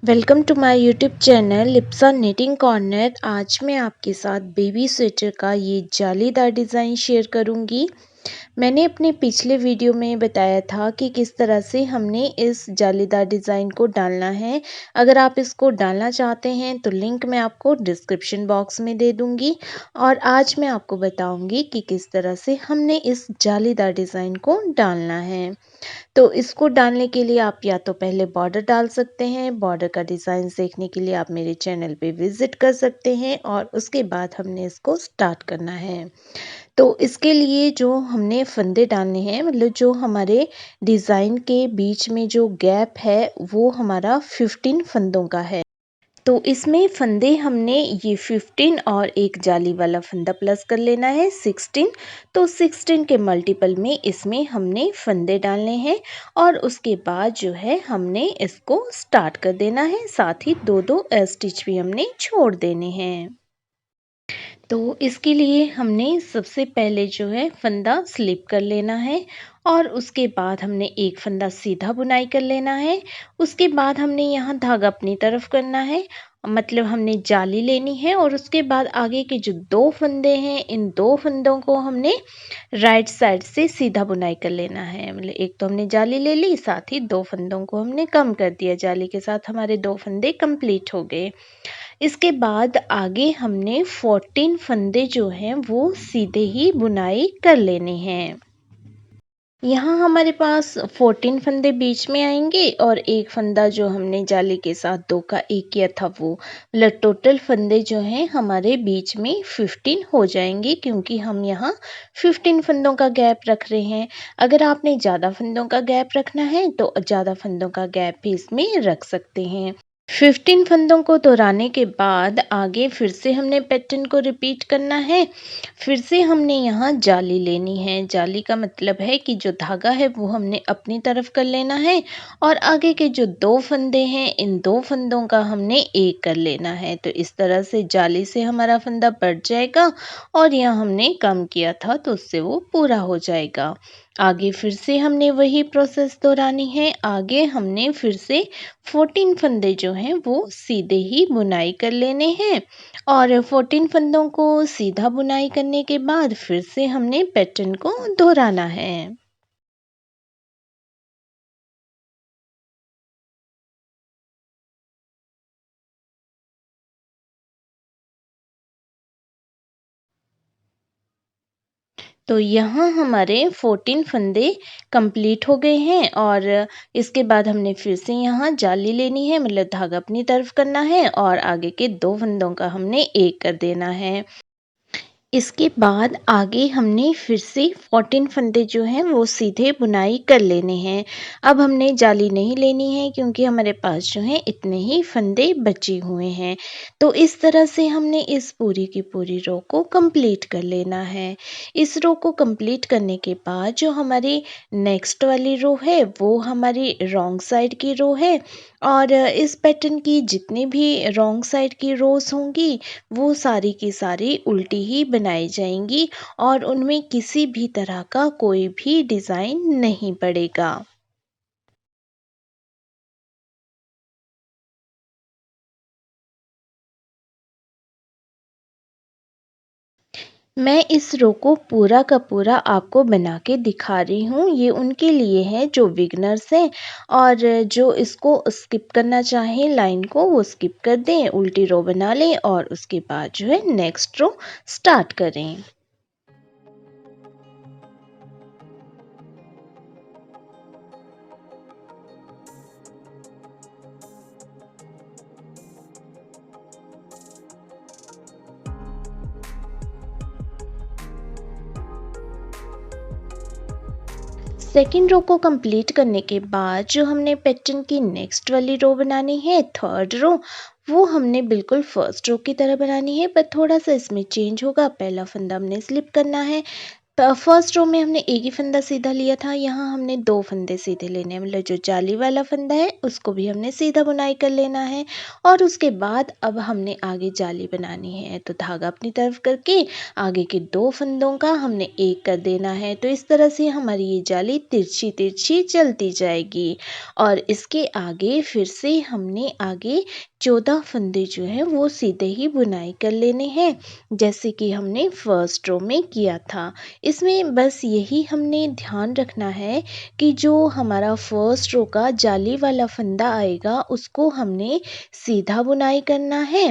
Welcome to my YouTube channel Lipsa knitting corner. आज मैं आपके साथ बेबी स्वेटर का ये जालीदार डिज़ाइन शेयर करूंगी। मैंने अपने पिछले वीडियो में बताया था कि किस तरह से हमने इस जालीदार डिज़ाइन को डालना है। अगर आप इसको डालना चाहते हैं तो लिंक मैं आपको डिस्क्रिप्शन बॉक्स में दे दूंगी। और आज मैं आपको बताऊंगी कि किस तरह से हमने इस जालीदार डिज़ाइन को डालना है। तो इसको डालने के लिए आप या तो पहले बॉर्डर डाल सकते हैं। बॉर्डर का डिज़ाइन देखने के लिए आप मेरे चैनल पे विज़िट कर सकते हैं और उसके बाद हमने इसको स्टार्ट करना है। तो इसके लिए जो हमने फंदे डालने हैं, मतलब जो हमारे डिज़ाइन के बीच में जो गैप है वो हमारा 15 फंदों का है। तो इसमें फंदे हमने ये 15 और एक जाली वाला फंदा प्लस कर लेना है 16। तो 16 के मल्टीपल में इसमें हमने फंदे डालने हैं और उसके बाद जो है हमने इसको स्टार्ट कर देना है। साथ ही दो दो स्टिच भी हमने छोड़ देने हैं। तो इसके लिए हमने सबसे पहले जो है फंदा स्लिप कर लेना है और उसके बाद हमने एक फंदा सीधा बुनाई कर लेना है। उसके बाद हमने यहाँ धागा अपनी तरफ करना है, मतलब हमने जाली लेनी है और उसके बाद आगे के जो दो फंदे हैं इन दो फंदों को हमने राइट साइड से सीधा बुनाई कर लेना है। मतलब एक तो हमने जाली ले ली, साथ ही दो फंदों को हमने कम कर दिया। जाली के साथ हमारे दो फंदे कंप्लीट हो गए। इसके बाद आगे हमने 14 फंदे जो हैं वो सीधे ही बुनाई कर लेने हैं। यहाँ हमारे पास 14 फंदे बीच में आएंगे और एक फंदा जो हमने जाली के साथ दो का एक किया था वो, मतलब टोटल फंदे जो हैं हमारे बीच में 15 हो जाएंगे, क्योंकि हम यहाँ 15 फंदों का गैप रख रहे हैं। अगर आपने ज़्यादा फंदों का गैप रखना है तो ज़्यादा फंदों का गैप भी इसमें रख सकते हैं। 15 फंदों को दोहराने के बाद आगे फिर से हमने पैटर्न को रिपीट करना है। फिर से हमने यहाँ जाली लेनी है। जाली का मतलब है कि जो धागा है वो हमने अपनी तरफ कर लेना है और आगे के जो दो फंदे हैं इन दो फंदों का हमने एक कर लेना है। तो इस तरह से जाली से हमारा फंदा बढ़ जाएगा और यहाँ हमने कम किया था तो उससे वो पूरा हो जाएगा। आगे फिर से हमने वही प्रोसेस दोहरानी है। आगे हमने फिर से 14 फंदे जो हैं वो सीधे ही बुनाई कर लेने हैं और 14 फंदों को सीधा बुनाई करने के बाद फिर से हमने पैटर्न को दोहराना है। तो यहाँ हमारे 14 फंदे कंप्लीट हो गए हैं और इसके बाद हमने फिर से यहाँ जाली लेनी है, मतलब धागा अपनी तरफ करना है और आगे के दो फंदों का हमने एक कर देना है। इसके बाद आगे हमने फिर से 14 फंदे जो हैं वो सीधे बुनाई कर लेने हैं। अब हमने जाली नहीं लेनी है क्योंकि हमारे पास जो है इतने ही फंदे बचे हुए हैं। तो इस तरह से हमने इस पूरी की पूरी रो को कंप्लीट कर लेना है। इस रो को कंप्लीट करने के बाद जो हमारी नेक्स्ट वाली रो है वो हमारी रॉन्ग साइड की रो है और इस पैटर्न की जितनी भी रॉन्ग साइड की रोज होंगी वो सारी की सारी उल्टी ही बनाई जाएंगी और उनमें किसी भी तरह का कोई भी डिज़ाइन नहीं पड़ेगा। मैं इस रो को पूरा का पूरा आपको बना के दिखा रही हूँ। ये उनके लिए है जो बिगनर्स हैं और जो इसको स्किप करना चाहें लाइन को वो स्किप कर दें, उल्टी रो बना लें और उसके बाद जो है नेक्स्ट रो स्टार्ट करें। सेकेंड रो को कंप्लीट करने के बाद जो हमने पैटर्न की नेक्स्ट वाली रो बनानी है, थर्ड रो, वो हमने बिल्कुल फर्स्ट रो की तरह बनानी है, पर थोड़ा सा इसमें चेंज होगा। पहला फंदा हमने स्लिप करना है, फर्स्ट रो में हमने एक ही फंदा सीधा लिया था, यहाँ हमने 2 फंदे सीधे लेने हैं, मतलब जो जाली वाला फंदा है उसको भी हमने सीधा बुनाई कर लेना है। और उसके बाद अब हमने आगे जाली बनानी है, तो धागा अपनी तरफ करके आगे के 2 फंदों का हमने एक कर देना है। तो इस तरह से हमारी ये जाली तिरछी तिरछी चलती जाएगी। और इसके आगे फिर से हमने आगे 14 फंदे जो हैं वो सीधे ही बुनाई कर लेने हैं, जैसे कि हमने फर्स्ट रो में किया था। इसमें बस यही हमने ध्यान रखना है कि जो हमारा फर्स्ट रो का जाली वाला फंदा आएगा उसको हमने सीधा बुनाई करना है।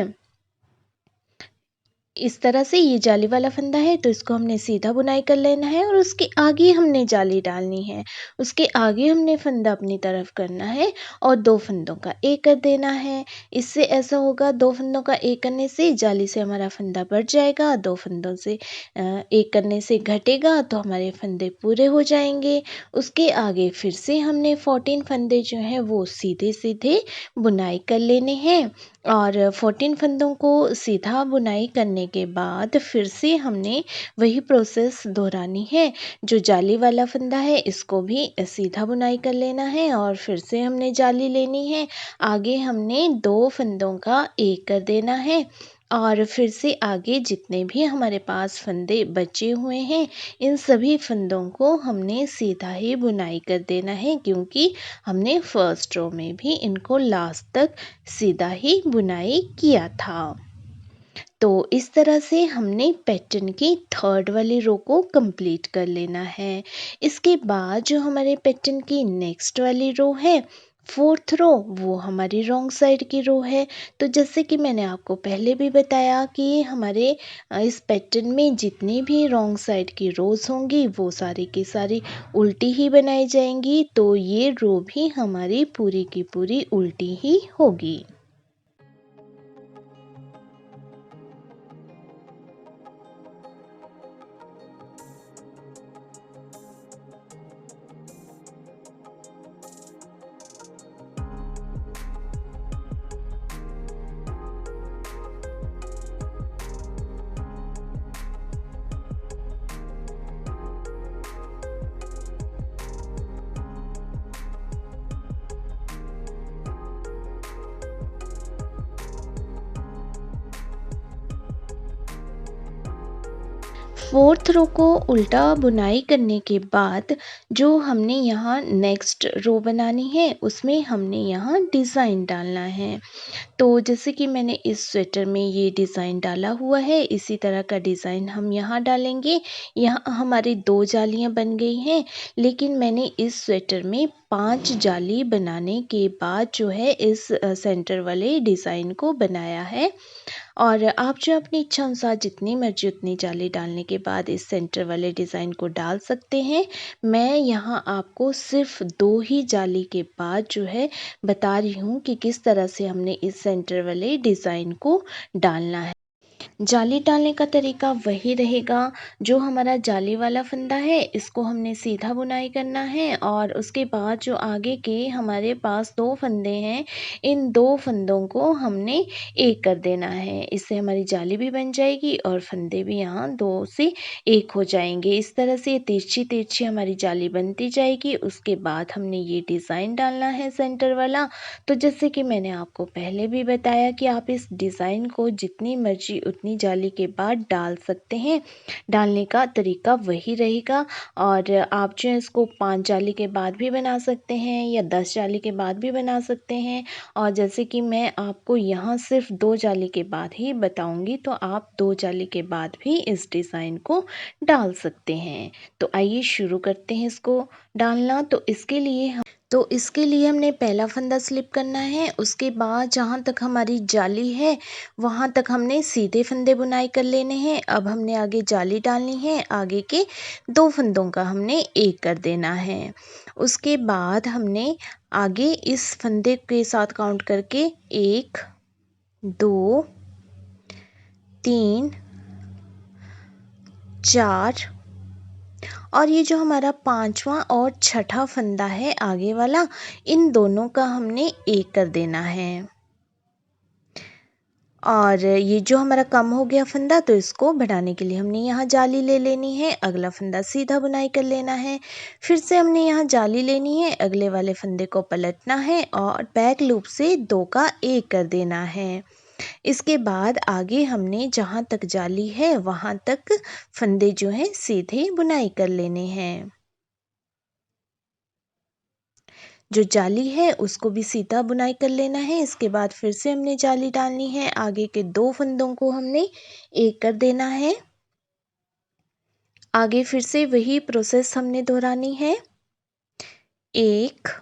इस तरह से ये जाली वाला फंदा है तो इसको हमने सीधा बुनाई कर लेना है और उसके आगे हमने जाली डालनी है। उसके आगे हमने फंदा अपनी तरफ करना है और 2 फंदों का एक कर देना है। इससे ऐसा होगा, 2 फंदों का एक करने से जाली से हमारा फंदा बढ़ जाएगा, 2 फंदों से एक करने से घटेगा तो हमारे फंदे पूरे हो जाएंगे। उसके आगे फिर से हमने 14 फंदे जो हैं वो सीधे सीधे बुनाई कर लेने हैं। और 14 फंदों को सीधा बुनाई करने के बाद फिर से हमने वही प्रोसेस दोहरानी है। जो जाली वाला फंदा है इसको भी सीधा बुनाई कर लेना है और फिर से हमने जाली लेनी है। आगे हमने 2 फंदों का एक कर देना है और फिर से आगे जितने भी हमारे पास फंदे बचे हुए हैं इन सभी फंदों को हमने सीधा ही बुनाई कर देना है, क्योंकि हमने फर्स्ट रो में भी इनको लास्ट तक सीधा ही बुनाई किया था। तो इस तरह से हमने पैटर्न की थर्ड वाली रो को कंप्लीट कर लेना है। इसके बाद जो हमारे पैटर्न की नेक्स्ट वाली रो है, फोर्थ रो, वो हमारी रॉन्ग साइड की रो है। तो जैसे कि मैंने आपको पहले भी बताया कि हमारे इस पैटर्न में जितनी भी रॉन्ग साइड की रोज होंगी वो सारी की सारी उल्टी ही बनाई जाएंगी, तो ये रो भी हमारी पूरी की पूरी उल्टी ही होगी। फोर्थ रो को उल्टा बुनाई करने के बाद जो हमने यहाँ नेक्स्ट रो बनानी है उसमें हमने यहाँ डिज़ाइन डालना है। तो जैसे कि मैंने इस स्वेटर में ये डिज़ाइन डाला हुआ है, इसी तरह का डिज़ाइन हम यहाँ डालेंगे। यहाँ हमारी 2 जालियाँ बन गई हैं, लेकिन मैंने इस स्वेटर में 5 जाली बनाने के बाद जो है इस सेंटर वाले डिज़ाइन को बनाया है। और आप जो अपनी इच्छा अनुसार जितनी मर्जी उतनी जाली डालने के बाद इस सेंटर वाले डिज़ाइन को डाल सकते हैं। मैं यहाँ आपको सिर्फ 2 ही जाली के बाद जो है बता रही हूँ कि किस तरह से हमने इस सेंटर वाले डिज़ाइन को डालना है। जाली डालने का तरीका वही रहेगा। जो हमारा जाली वाला फंदा है इसको हमने सीधा बुनाई करना है और उसके बाद जो आगे के हमारे पास 2 फंदे हैं इन 2 फंदों को हमने एक कर देना है। इससे हमारी जाली भी बन जाएगी और फंदे भी यहाँ 2 से एक हो जाएंगे। इस तरह से तिरछी तिरछी हमारी जाली बनती जाएगी। उसके बाद हमने ये डिज़ाइन डालना है सेंटर वाला। तो जैसे कि मैंने आपको पहले भी बताया कि आप इस डिज़ाइन को जितनी मर्जी उतनी जाली के बाद डाल सकते हैं। डालने का तरीका वही रहेगा और आप जो है इसको 5 जाली के बाद भी बना सकते हैं या 10 जाली के बाद भी बना सकते हैं। और जैसे कि मैं आपको यहाँ सिर्फ 2 जाली के बाद ही बताऊंगी, तो आप 2 जाली के बाद भी इस डिज़ाइन को डाल सकते हैं। तो आइए शुरू करते हैं इसको डालना। तो इसके लिए हमने पहला फंदा स्लिप करना है। उसके बाद जहाँ तक हमारी जाली है वहाँ तक हमने सीधे फंदे बुनाई कर लेने हैं। अब हमने आगे जाली डालनी है, आगे के 2 फंदों का हमने एक कर देना है। उसके बाद हमने आगे इस फंदे के साथ काउंट करके 1 2 3 4 और ये जो हमारा 5वां और छठा फंदा है आगे वाला, इन दोनों का हमने एक कर देना है। और ये जो हमारा कम हो गया फंदा, तो इसको बढ़ाने के लिए हमने यहाँ जाली ले लेनी है, अगला फंदा सीधा बुनाई कर लेना है। फिर से हमने यहाँ जाली लेनी है, अगले वाले फंदे को पलटना है और बैक लूप से 2 का 1 कर देना है। इसके बाद आगे हमने जहाँ तक जाली है वहाँ तक फंदे जो हैं सीधे बुनाई कर लेने हैं। जो जाली है उसको भी सीधा बुनाई कर लेना है। इसके बाद फिर से हमने जाली डालनी है, आगे के 2 फंदों को हमने 1 कर देना है। आगे फिर से वही प्रोसेस हमने दोहरानी है। 1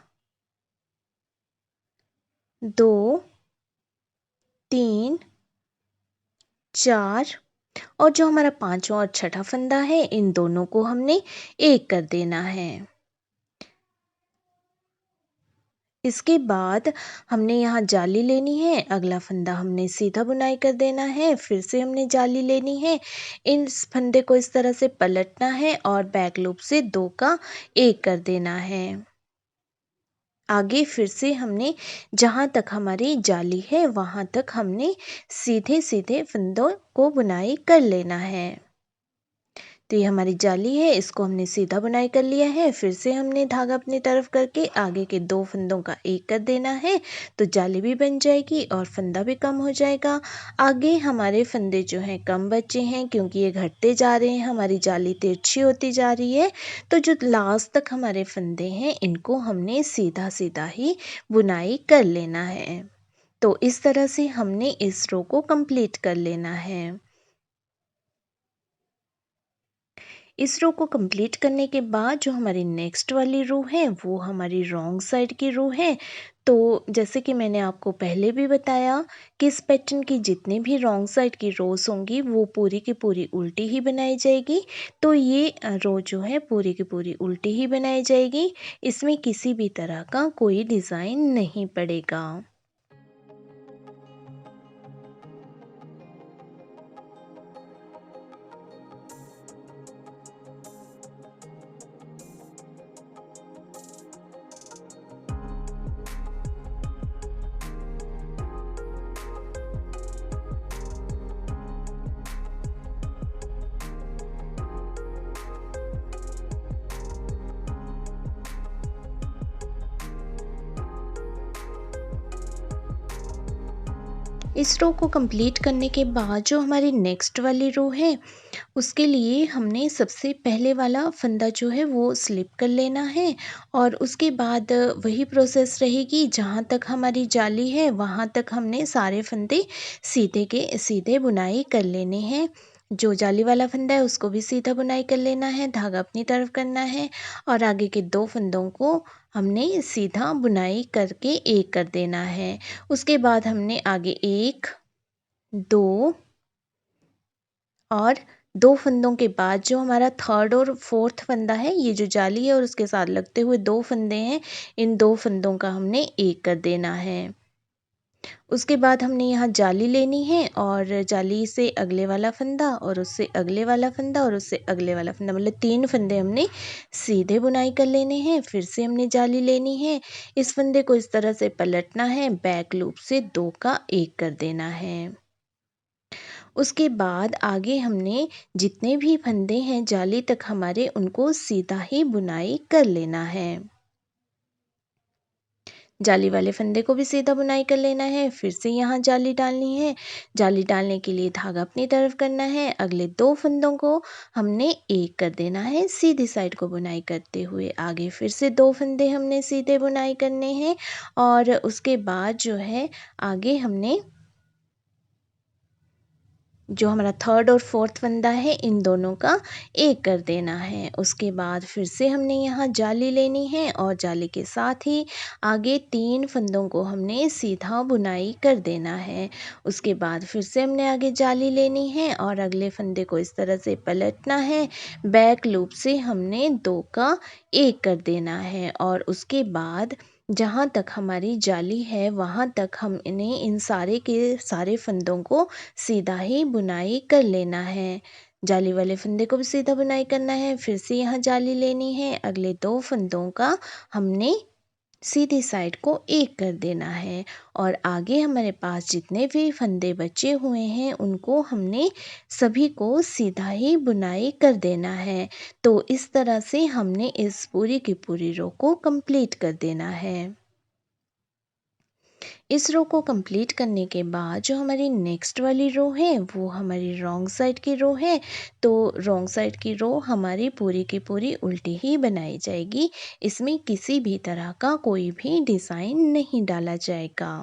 2 3 4 और जो हमारा 5वां और छठा फंदा है, इन दोनों को हमने 1 कर देना है। इसके बाद हमने यहाँ जाली लेनी है, अगला फंदा हमने सीधा बुनाई कर देना है। फिर से हमने जाली लेनी है, इस फंदे को इस तरह से पलटना है और बैक लूप से 2 का 1 कर देना है। आगे फिर से हमने जहाँ तक हमारी जाली है वहाँ तक हमने सीधे सीधे फंदों को बुनाई कर लेना है। तो ये हमारी जाली है, इसको हमने सीधा बुनाई कर लिया है। फिर से हमने धागा अपनी तरफ करके आगे के 2 फंदों का 1 कर देना है, तो जाली भी बन जाएगी और फंदा भी कम हो जाएगा। आगे हमारे फंदे जो हैं कम बचे हैं क्योंकि ये घटते जा रहे हैं, हमारी जाली तिरछी होती जा रही है। तो जो लास्ट तक हमारे फंदे हैं इनको हमने सीधा सीधा ही बुनाई कर लेना है। तो इस तरह से हमने इस रो को कंप्लीट कर लेना है। इस रो को कंप्लीट करने के बाद जो हमारी नेक्स्ट वाली रो है वो हमारी रॉन्ग साइड की रो है। तो जैसे कि मैंने आपको पहले भी बताया कि इस पैटर्न की जितनी भी रॉन्ग साइड की रोज होंगी वो पूरी की पूरी उल्टी ही बनाई जाएगी। तो ये रो जो है पूरी की पूरी उल्टी ही बनाई जाएगी, इसमें किसी भी तरह का कोई डिज़ाइन नहीं पड़ेगा। इस रो को कंप्लीट करने के बाद जो हमारी नेक्स्ट वाली रो है उसके लिए हमने सबसे पहले वाला फंदा जो है वो स्लिप कर लेना है और उसके बाद वही प्रोसेस रहेगी, जहाँ तक हमारी जाली है वहाँ तक हमने सारे फंदे सीधे के सीधे बुनाई कर लेने हैं। जो जाली वाला फंदा है उसको भी सीधा बुनाई कर लेना है, धागा अपनी तरफ करना है और आगे के 2 फंदों को हमने सीधा बुनाई करके 1 कर देना है। उसके बाद हमने आगे 1 2 और 2 फंदों के बाद जो हमारा थर्ड और फोर्थ फंदा है, ये जो जाली है और उसके साथ लगते हुए 2 फंदे हैं, इन 2 फंदों का हमने 1 कर देना है। उसके बाद हमने यहाँ जाली लेनी है और जाली से अगले वाला फंदा और उससे अगले वाला फंदा और उससे अगले वाला फंदा, मतलब 3 फंदे हमने सीधे बुनाई कर लेने हैं। फिर से हमने जाली लेनी है, इस फंदे को इस तरह से पलटना है, बैक लूप से 2 का 1 कर देना है। उसके बाद आगे हमने जितने भी फंदे हैं जाली तक हमारे, उनको सीधा ही बुनाई कर लेना है। जाली वाले फंदे को भी सीधा बुनाई कर लेना है। फिर से यहाँ जाली डालनी है, जाली डालने के लिए धागा अपनी तरफ करना है, अगले 2 फंदों को हमने 1 कर देना है सीधी साइड को बुनाई करते हुए। आगे फिर से 2 फंदे हमने सीधे बुनाई करने हैं और उसके बाद जो है आगे हमने जो हमारा थर्ड और फोर्थ फंदा है इन दोनों का 1 कर देना है। उसके बाद फिर से हमने यहाँ जाली लेनी है और जाली के साथ ही आगे 3 फंदों को हमने सीधा बुनाई कर देना है। उसके बाद फिर से हमने आगे जाली लेनी है और अगले फंदे को इस तरह से पलटना है, बैक लूप से हमने 2 का 1 कर देना है और उसके बाद जहाँ तक हमारी जाली है वहाँ तक हम इन्हें इन सारे के सारे फंदों को सीधा ही बुनाई कर लेना है। जाली वाले फंदे को भी सीधा बुनाई करना है, फिर से यहाँ जाली लेनी है, अगले 2 फंदों का हमने सीधी साइड को एक कर देना है और आगे हमारे पास जितने भी फंदे बचे हुए हैं उनको हमने सभी को सीधा ही बुनाई कर देना है। तो इस तरह से हमने इस पूरी की पूरी रो को कंप्लीट कर देना है। इस रो को कंप्लीट करने के बाद जो हमारी नेक्स्ट वाली रो है वो हमारी रॉन्ग साइड की रो है। तो रॉन्ग साइड की रो हमारी पूरी की पूरी उल्टी ही बनाई जाएगी। इसमें किसी भी तरह का कोई भी डिज़ाइन नहीं डाला जाएगा।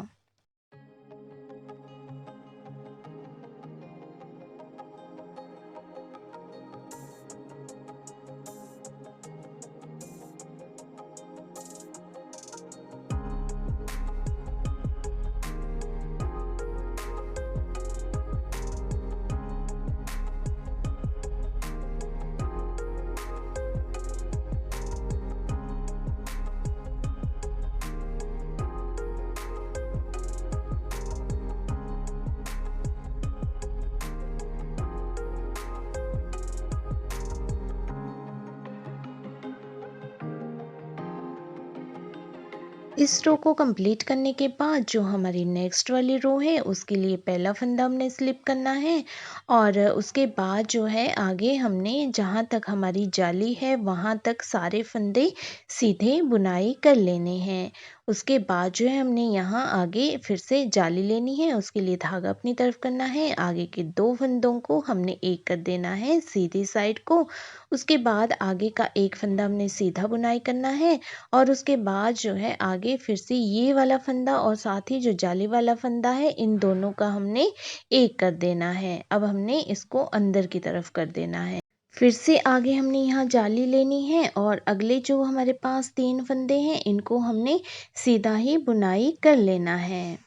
इस रो को कंप्लीट करने के बाद जो हमारी नेक्स्ट वाली रो है उसके लिए पहला फंदा हमने स्लिप करना है और उसके बाद जो है आगे हमने जहाँ तक हमारी जाली है वहाँ तक सारे फंदे सीधे बुनाई कर लेने हैं। उसके बाद जो है हमने यहाँ आगे फिर से जाली लेनी है। उसके लिए धागा अपनी तरफ करना है। आगे के दो फंदों को हमने एक कर देना है सीधी साइड को। उसके बाद आगे का एक फंदा हमने सीधा बुनाई करना है और उसके बाद जो है आगे फिर से ये वाला फंदा और साथ ही जो जाली वाला फंदा है इन दोनों का हमने एक कर देना है। अब हमने इसको अंदर की तरफ कर देना है। फिर से आगे हमने यहाँ जाली लेनी है और अगले जो हमारे पास तीन फंदे हैं इनको हमने सीधा ही बुनाई कर लेना है।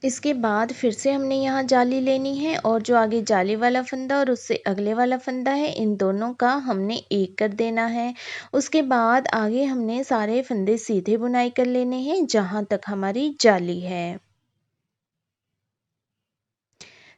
इसके बाद फिर से हमने यहाँ जाली लेनी है और जो आगे जाली वाला फंदा और उससे अगले वाला फंदा है इन दोनों का हमने एक कर देना है। उसके बाद आगे हमने सारे फंदे सीधे बुनाई कर लेने हैं जहाँ तक हमारी जाली है।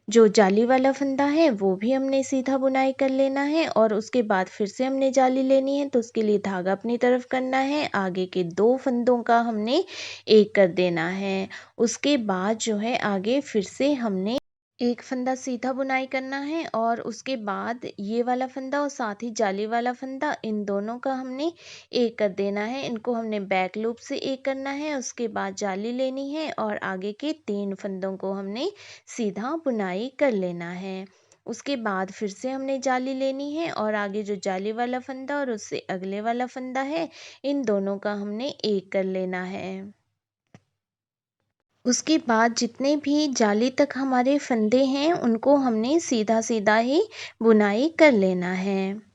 जो जाली वाला फंदा है वो भी हमने सीधा बुनाई कर लेना है और उसके बाद फिर से हमने जाली लेनी है। तो उसके लिए धागा अपनी तरफ करना है। आगे के दो फंदों का हमने एक कर देना है। उसके बाद जो है आगे फिर से हमने एक फंदा सीधा बुनाई करना है और उसके बाद ये वाला फंदा और साथ ही जाली वाला फंदा इन दोनों का हमने एक कर देना है। इनको हमने बैक लूप से एक करना है। उसके बाद जाली लेनी है और आगे के तीन फंदों को हमने सीधा बुनाई कर लेना है। उसके बाद फिर से हमने जाली लेनी है और आगे जो जाली वाला फंदा और उससे अगले वाला फंदा है इन दोनों का हमने एक कर लेना है। उसके बाद जितने भी जाली तक हमारे फंदे हैं उनको हमने सीधा सीधा ही बुनाई कर लेना है।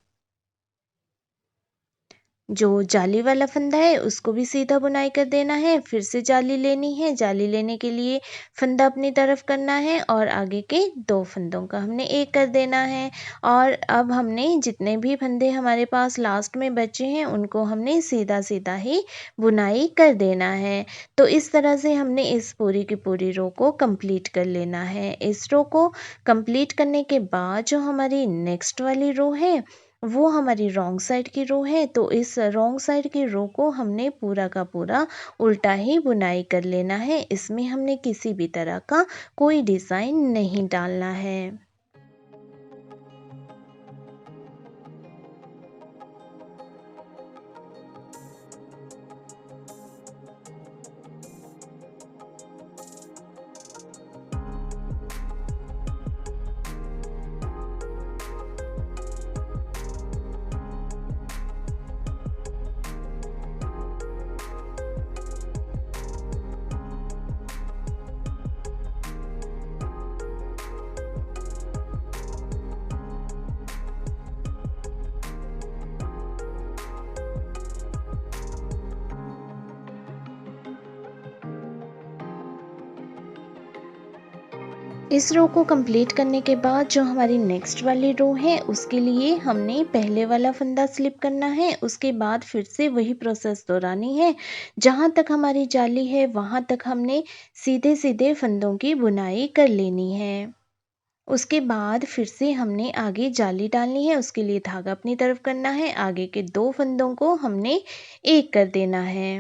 जो जाली वाला फंदा है उसको भी सीधा बुनाई कर देना है। फिर से जाली लेनी है। जाली लेने के लिए फंदा अपनी तरफ करना है और आगे के दो फंदों का हमने एक कर देना है। और अब हमने जितने भी फंदे हमारे पास लास्ट में बचे हैं उनको हमने सीधा सीधा ही बुनाई कर देना है। तो इस तरह से हमने इस पूरी की पूरी रो को कंप्लीट कर लेना है। इस रो को कंप्लीट करने के बाद जो हमारी नेक्स्ट वाली रो है वो हमारी रॉन्ग साइड की रो है। तो इस रॉन्ग साइड की रो को हमने पूरा का पूरा उल्टा ही बुनाई कर लेना है। इसमें हमने किसी भी तरह का कोई डिज़ाइन नहीं डालना है। इस रो को कंप्लीट करने के बाद जो हमारी नेक्स्ट वाली रो है उसके लिए हमने पहले वाला फंदा स्लिप करना है। उसके बाद फिर से वही प्रोसेस दोहरानी है। जहाँ तक हमारी जाली है वहाँ तक हमने सीधे सीधे फंदों की बुनाई कर लेनी है। उसके बाद फिर से हमने आगे जाली डालनी है। उसके लिए धागा अपनी तरफ करना है। आगे के दो फंदों को हमने एक कर देना है।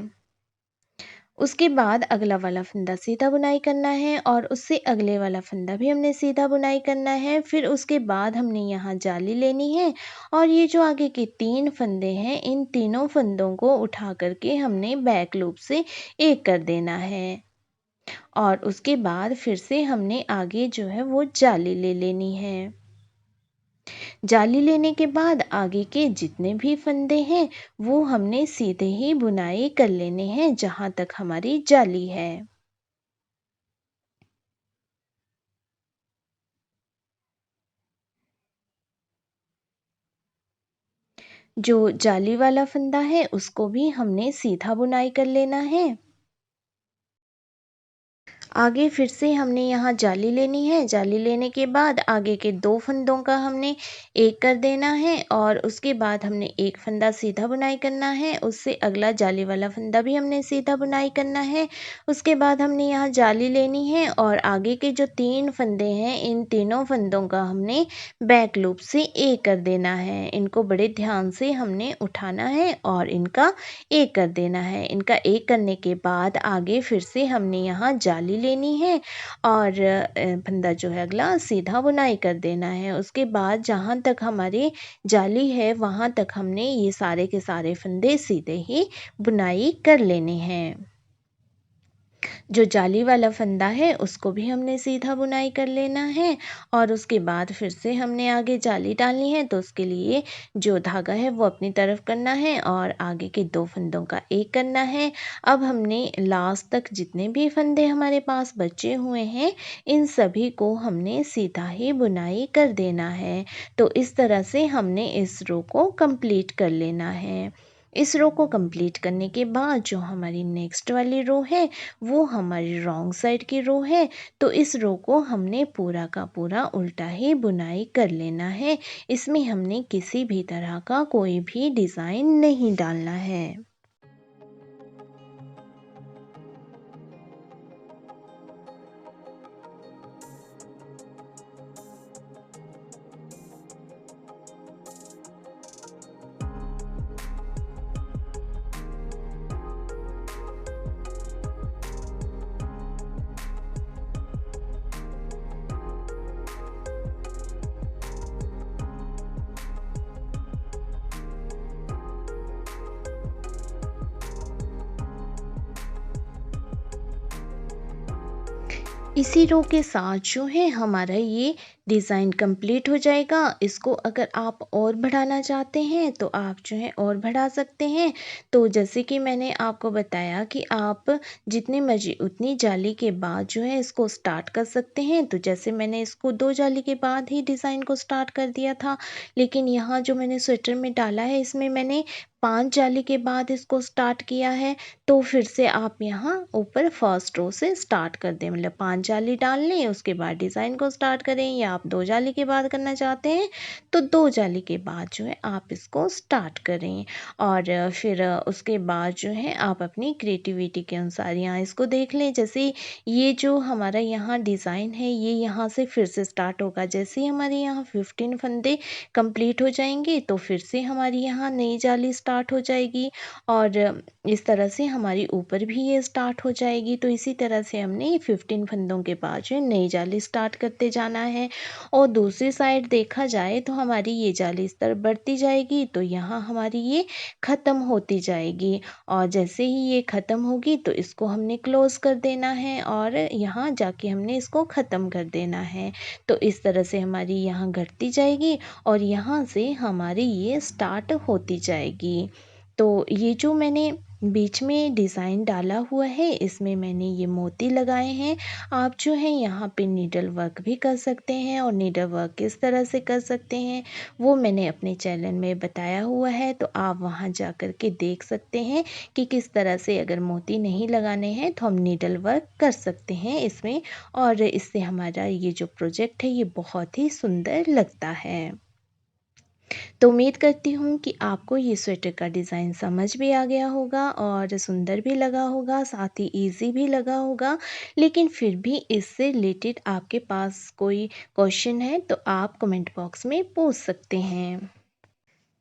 उसके बाद अगला वाला फंदा सीधा बुनाई करना है और उससे अगले वाला फंदा भी हमने सीधा बुनाई करना है। फिर उसके बाद हमने यहाँ जाली लेनी है और ये जो आगे के 3 फंदे हैं, इन तीनों फंदों को उठा करके हमने बैक लूप से एक कर देना है और उसके बाद फिर से हमने आगे जो है वो जाली ले लेनी है। जाली लेने के बाद आगे के जितने भी फंदे हैं वो हमने सीधे ही बुनाई कर लेने हैं जहाँ तक हमारी जाली है। जो जाली वाला फंदा है उसको भी हमने सीधा बुनाई कर लेना है। आगे फिर से हमने यहाँ जाली लेनी है। जाली लेने के बाद आगे के 2 फंदों का हमने एक कर देना है और उसके बाद हमने एक फंदा सीधा बुनाई करना है, उससे अगला जाली वाला फंदा भी हमने सीधा बुनाई करना है। उसके बाद हमने यहाँ जाली लेनी है और आगे के जो 3 फंदे हैं, इन तीनों फंदों का हमने बैक लूप से एक कर देना है। इनको बड़े ध्यान से हमने उठाना है और इनका एक कर देना है। इनका एक करने के बाद आगे फिर से हमने यहाँ जाली लेनी है और फंदा जो है अगला सीधा बुनाई कर देना है। उसके बाद जहाँ तक हमारी जाली है वहाँ तक हमने ये सारे के सारे फंदे सीधे ही बुनाई कर लेने हैं। जो जाली वाला फंदा है उसको भी हमने सीधा बुनाई कर लेना है और उसके बाद फिर से हमने आगे जाली डालनी है, तो उसके लिए जो धागा है वो अपनी तरफ करना है और आगे के 2 फंदों का एक करना है। अब हमने लास्ट तक जितने भी फंदे हमारे पास बचे हुए हैं इन सभी को हमने सीधा ही बुनाई कर देना है। तो इस तरह से हमने इस रो को कंप्लीट कर लेना है। इस रो को कंप्लीट करने के बाद जो हमारी नेक्स्ट वाली रो है वो हमारी रॉन्ग साइड की रो है, तो इस रो को हमने पूरा का पूरा उल्टा ही बुनाई कर लेना है। इसमें हमने किसी भी तरह का कोई भी डिज़ाइन नहीं डालना है। इसी रो के साथ जो है हमारा ये डिज़ाइन कंप्लीट हो जाएगा। इसको अगर आप और बढ़ाना चाहते हैं तो आप जो है और बढ़ा सकते हैं। तो जैसे कि मैंने आपको बताया कि आप जितनी मर्जी उतनी जाली के बाद जो है इसको स्टार्ट कर सकते हैं। तो जैसे मैंने इसको 2 जाली के बाद ही डिज़ाइन को स्टार्ट कर दिया था, लेकिन यहाँ जो मैंने स्वेटर में डाला है इसमें मैंने 5 जाली के बाद इसको स्टार्ट किया है। तो फिर से आप यहाँ ऊपर फर्स्ट रो से स्टार्ट कर दें, मतलब 5 जाली डाल लें उसके बाद डिज़ाइन को स्टार्ट करें, या आप 2 जाली के बाद करना चाहते हैं तो 2 जाली के बाद जो है आप इसको स्टार्ट करें। और फिर उसके बाद जो है आप अपनी क्रिएटिविटी के अनुसार यहाँ इसको देख लें। जैसे ये जो हमारा यहाँ डिज़ाइन है ये यहाँ से फिर से स्टार्ट होगा। जैसे ही हमारे यहाँ 15 फंदे कंप्लीट हो जाएंगे तो फिर से हमारी यहाँ नई जाली स्टार्ट हो जाएगी और इस तरह से हमारी ऊपर भी ये स्टार्ट हो जाएगी। तो इसी तरह से हमने 15 फंदों के बाद जो है नई जाली स्टार्ट करते जाना है। और दूसरी साइड देखा जाए तो हमारी ये जाली इस तरह बढ़ती जाएगी, तो यहाँ हमारी ये ख़त्म होती जाएगी और जैसे ही ये ख़त्म होगी तो इसको हमने क्लोज़ कर देना है और यहाँ जाके हमने इसको ख़त्म कर देना है। तो इस तरह से हमारी यहाँ घटती जाएगी और यहाँ से हमारी ये स्टार्ट होती जाएगी। तो ये जो मैंने बीच में डिज़ाइन डाला हुआ है इसमें मैंने ये मोती लगाए हैं। आप जो है यहाँ पे नीडल वर्क भी कर सकते हैं और नीडल वर्क किस तरह से कर सकते हैं वो मैंने अपने चैनल में बताया हुआ है, तो आप वहाँ जा कर के देख सकते हैं कि किस तरह से अगर मोती नहीं लगाने हैं तो हम नीडल वर्क कर सकते हैं इसमें, और इससे हमारा ये जो प्रोजेक्ट है ये बहुत ही सुंदर लगता है। तो उम्मीद करती हूँ कि आपको ये स्वेटर का डिज़ाइन समझ भी आ गया होगा और सुंदर भी लगा होगा, साथ ही इजी भी लगा होगा। लेकिन फिर भी इससे रिलेटेड आपके पास कोई क्वेश्चन है तो आप कमेंट बॉक्स में पूछ सकते हैं।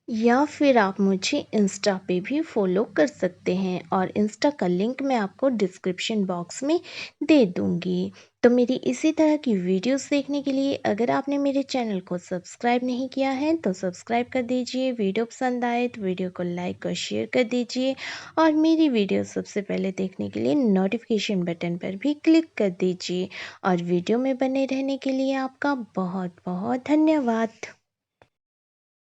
या फिर आप मुझे इंस्टा पे भी फॉलो कर सकते हैं और इंस्टा का लिंक मैं आपको डिस्क्रिप्शन बॉक्स में दे दूँगी। तो मेरी इसी तरह की वीडियोस देखने के लिए अगर आपने मेरे चैनल को सब्सक्राइब नहीं किया है तो सब्सक्राइब कर दीजिए। वीडियो पसंद आए तो वीडियो को लाइक और शेयर कर दीजिए और मेरी वीडियो सबसे पहले देखने के लिए नोटिफिकेशन बटन पर भी क्लिक कर दीजिए और वीडियो में बने रहने के लिए आपका बहुत बहुत धन्यवाद।